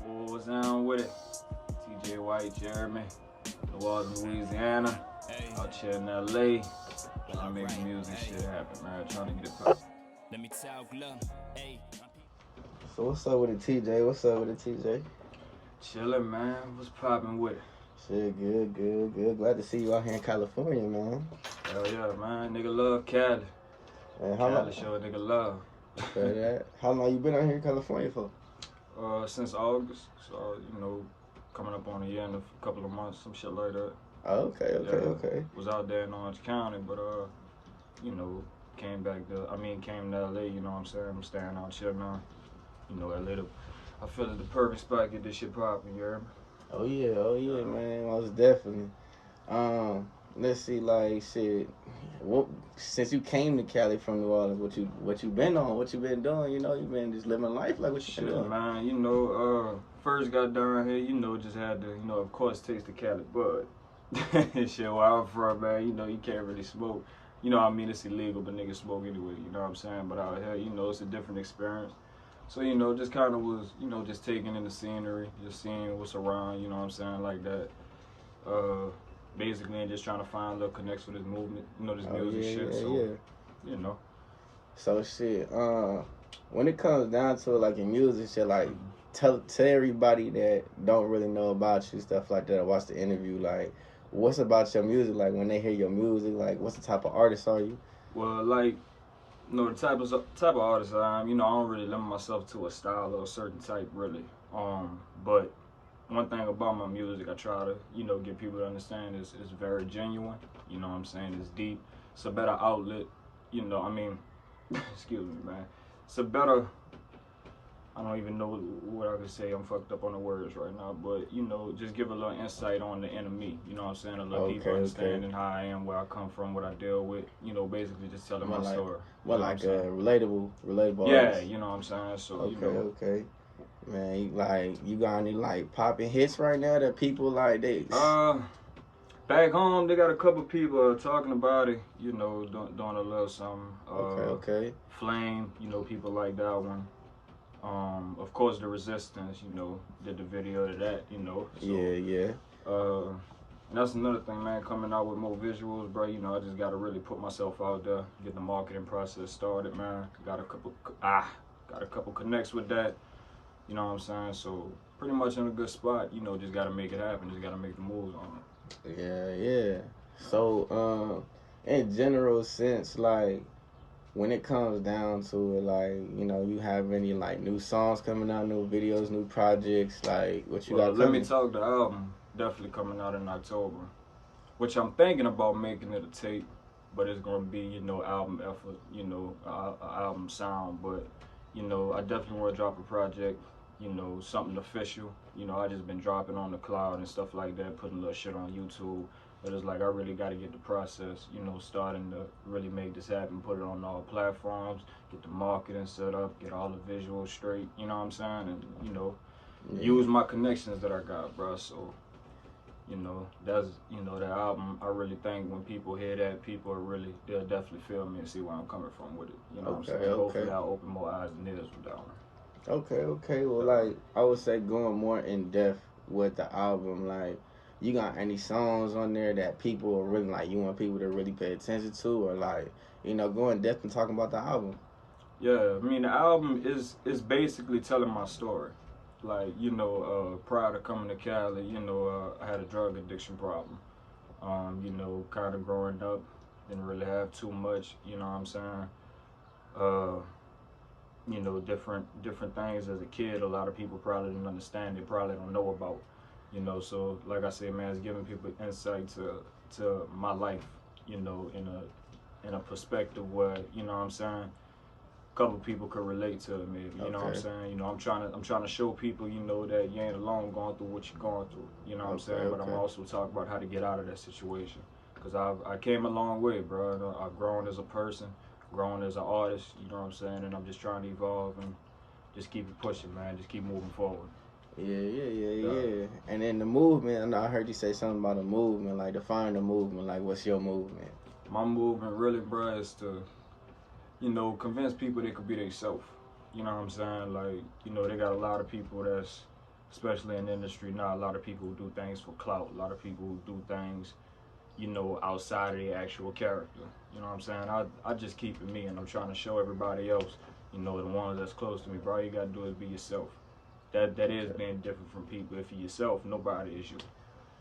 What's down with it? TJ White, Jeremy, New Orleans, Louisiana, out here in LA, trying to make music shit happen, man. Trying to get it poppin'. Let me talk love. Hey, So what's up with the TJ? What's up with the TJ? Chillin', man. What's poppin' with it? Shit, good. Glad to see you out here in California, man. Hell yeah, man. Nigga love Cali. And how Cali long? show a nigga love. Okay, that. How long you been out here in California for? Since August, so coming up on a year in a couple of months, some shit like that. Oh, okay. Was out there in Orange County, but came to LA. You know what I'm saying? I'm staying out here now. LA. I feel it's the perfect spot to get this shit poppin'. You hear me? Oh yeah, man. Most definitely. Let's see, like shit. What since you came to Cali from New Orleans, what you been on? What you been doing? You been just living life like what you Shit, been doing? man. First got down here, just had to, of course, taste the Cali bud. Shit, where I'm from, man, you can't really smoke. It's illegal, but niggas smoke anyway, you know what I'm saying? But out here, it's a different experience. So, just kind of was, just taking in the scenery, just seeing what's around, you know what I'm saying, like that. Basically, and just trying to find little connects with this movement, this music shit. So. So shit, when it comes down to it, like in music shit, like tell everybody that don't really know about you, stuff like that, or watch the interview, like what's about your music, like when they hear your music, like what's the type of artist are you? Well, like, the type of artist I am, I don't really limit myself to a style or a certain type, really. But one thing about my music, I try to, get people to understand is it's very genuine. You know what I'm saying? It's deep. It's a better outlet. Excuse me, man. It's a better. I don't even know what I could say. I'm fucked up on the words right now, but just give a little insight on the inner me. You know what I'm saying? A little deeper understanding how I am, where I come from, what I deal with. Basically just telling my story. Like a relatable Yeah, artist. you know what I'm saying. So okay. Man, you got any like popping hits right now that people like they? Back home, they got a couple people talking about it, doing a little something. Okay. Flame, people like that one. Of course, The Resistance, did the video to that, So, Yeah. And that's another thing, man, coming out with more visuals, bro. I just got to really put myself out there, get the marketing process started, man. Got a couple connects with that, you know what I'm saying? So, pretty much in a good spot, just got to make it happen, just got to make the moves on it. Yeah. So, in general sense, like, when it comes down to it, like, you have any, like, new songs coming out, new videos, new projects, like, what you got coming? Let Me Talk, the album, definitely coming out in October, which I'm thinking about making it a tape, but it's going to be, album effort, album sound, but, I definitely want to drop a project, something official. I just been dropping on the cloud and stuff like that, putting a little shit on YouTube. But it's like I really got to get the process, starting to really make this happen, put it on all platforms, get the marketing set up, get all the visuals straight, you know what I'm saying? And, use my connections that I got, bro. So, that's, the album, I really think when people hear that, they'll definitely feel me and see where I'm coming from with it. You know what I'm saying? Hopefully I'll open more eyes and ears with that one. Okay. Well, like, I would say going more in depth with the album, like, you got any songs on there that people are really, like, you want people to really pay attention to, or, like, go in depth and talking about the album? Yeah, the album is basically telling my story. Like, prior to coming to Cali, I had a drug addiction problem. Kind of growing up, didn't really have too much, you know what I'm saying? Different things as a kid, a lot of people probably didn't understand, they probably don't know about. So like I said, man, it's giving people insight to my life, in a perspective where, you know what I'm saying, a couple people could relate to it, maybe. You know what I'm saying? I'm trying to show people, that you ain't alone going through what you're going through. You know what I'm saying? But I'm also talking about how to get out of that situation. Because I came a long way, bro. I've grown as a person, grown as an artist, you know what I'm saying? And I'm just trying to evolve and just keep it pushing, man. Just keep moving forward. Yeah. And then the movement, I heard you say something about a movement, like define the movement, like what's your movement? My movement really, bro, is to, convince people they could be themselves. You know what I'm saying? Like, they got a lot of people that's especially in the industry now. A lot of people who do things for clout. A lot of people who do things, you know, outside of their actual character. You know what I'm saying? I just keep it me, and I'm trying to show everybody else, you know, the ones that's close to me, bro. All you gotta do is be yourself. That is being different from people. If you're yourself, nobody is you.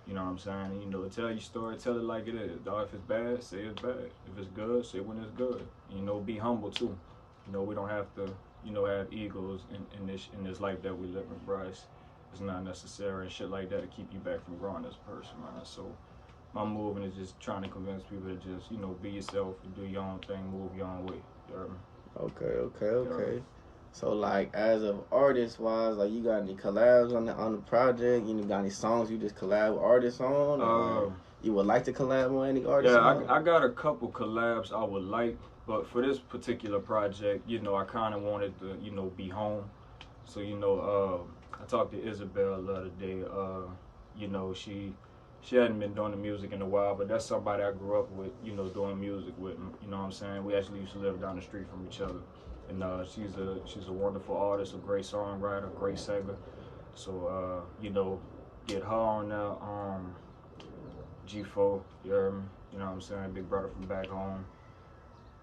You know what I'm saying? And, you know, tell your story, tell it like it is. Dog, if it's bad, say it's bad. If it's good, say when it's good. You know, be humble too. You know, we don't have to, you know, have egos in this life that we live in, bro. It's not necessary and shit like that to keep you back from growing as a person, man. So my movement is just trying to convince people to just, you know, be yourself and do your own thing, move your own way. You heard me? Okay. So like as of artist wise, like you got any collabs on the project? You got any songs you just collab with artists on? Or you would like to collab with any artists? Yeah, I got a couple collabs I would like, but for this particular project, you know, I kind of wanted to, you know, be home. So, you know, I talked to Isabel the other day. You know, she hadn't been doing the music in a while, but that's somebody I grew up with, you know, doing music with. You know what I'm saying? We actually used to live down the street from each other. And she's a wonderful artist, a great songwriter, great singer. So, you know, get her on there, G4, you heard me? You know what I'm saying? Big brother from back home.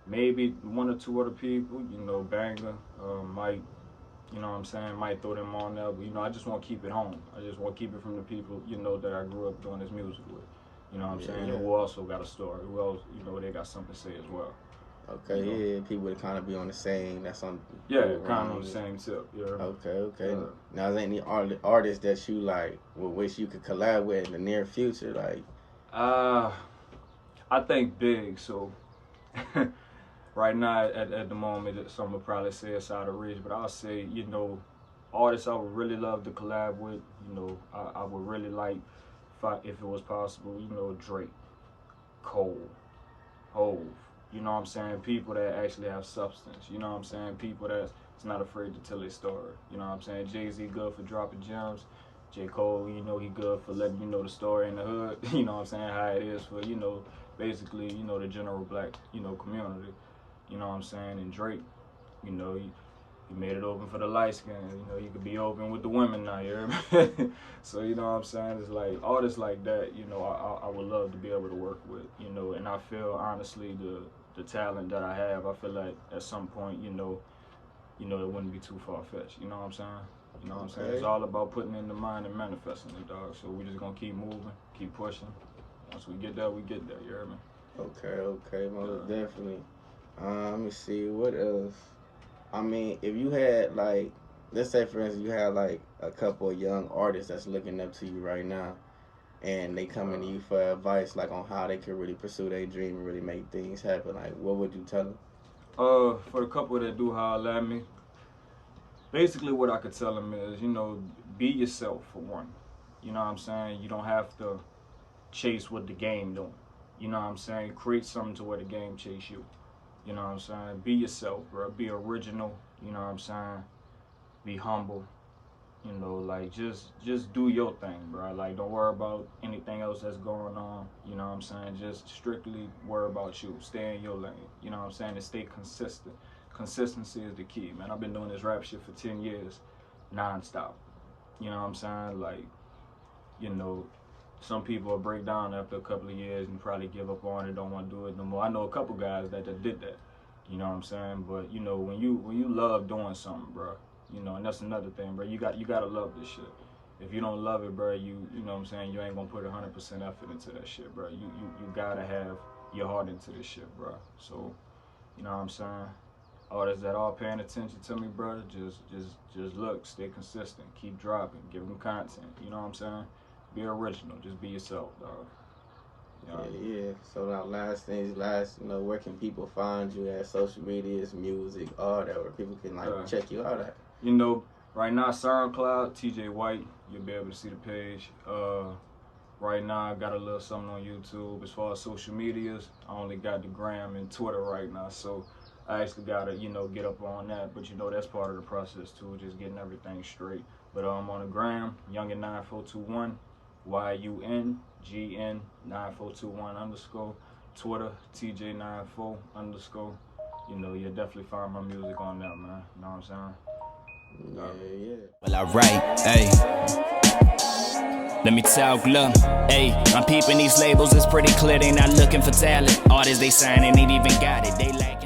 Maybe one or two other people, you know, Banger, might, you know what I'm saying, might throw them on there, but, you know, I just want to keep it home. I just want to keep it from the people, you know, that I grew up doing this music with. You know what I'm saying? Yeah. Who also got a story, who else, you know, they got something to say as well. Okay, you know? Yeah, people would kind of be on the same, that's on. Yeah, kind of on the same tip, yeah. Okay. Now, is there any artists that you, like, would wish you could collab with in the near future, like? I think big, so right now at the moment, some would probably say it's out of reach, but I'll say, you know, artists I would really love to collab with, you know, I would really like, if it was possible, you know, Drake, Cole, Hove, you know what I'm saying? People that actually have substance, you know what I'm saying? People that's not afraid to tell their story, you know what I'm saying? Jay-Z good for dropping gems. J. Cole, you know, he good for letting you know the story in the hood, you know what I'm saying, how it is for, you know, basically, you know, the general black, you know, community, you know what I'm saying, and Drake, you know, he made it open for the light skin, you know, you could be open with the women now, you hear me? So, you know what I'm saying, it's like, artists like that, you know, I would love to be able to work with, you know, and I feel, honestly, the talent that I have, I feel like at some point, you know, it wouldn't be too far-fetched, you know what I'm saying? You know what I'm saying? It's all about putting in the mind and manifesting it, dog. So we just gonna keep moving, keep pushing. Once we get there, you hear me? Okay, most definitely. Let me see, what else? I mean, if you had, like, let's say, for instance, you had, like, a couple of young artists that's looking up to you right now, and they coming to you for advice, like, on how they can really pursue their dream and really make things happen, like, what would you tell them? For the couple that do holler at me, basically what I could tell them is, you know, be yourself for one. You know what I'm saying? You don't have to chase what the game doing. You know what I'm saying? Create something to where the game chase you. You know what I'm saying? Be yourself, bro. Be original. You know what I'm saying? Be humble. You know, like just do your thing, bro. Like don't worry about anything else that's going on. You know what I'm saying? Just strictly worry about you. Stay in your lane. You know what I'm saying? And stay consistent. Consistency is the key, man. I've been doing this rap shit for 10 years, nonstop. You know what I'm saying? Like, you know, some people will break down after a couple of years and probably give up on it, don't want to do it no more. I know a couple guys that did that. You know what I'm saying? But you know, when you love doing something, bro, you know, and that's another thing, bro. You gotta love this shit. If you don't love it, bro, you know what I'm saying, you ain't gonna put 100% effort into that shit, bro. You gotta have your heart into this shit, bro. So, you know what I'm saying? Artists that are paying attention to me, bro, just look, stay consistent, keep dropping, give them content. You know what I'm saying? Be original, just be yourself, dog. Yeah. So now, last, you know, where can people find you at? Social medias, music, all that, where people can like check you out at? You know, right now SoundCloud, TJ White, you'll be able to see the page. Right now I got a little something on YouTube. As far as social medias, I only got the gram and Twitter right now, so I actually gotta, you know, get up on that. But you know, that's part of the process too, just getting everything straight. But I'm on the gram, Youngin9421, YUNGN9421 _. Twitter, TJ94 _. You know, you'll definitely find my music on there, man. You know what I'm saying? Yeah. Well, alright, hey. Let me talk, look, hey, I'm peeping these labels, it's pretty clear they not looking for talent. Artists they signing ain't even got it, they lacking.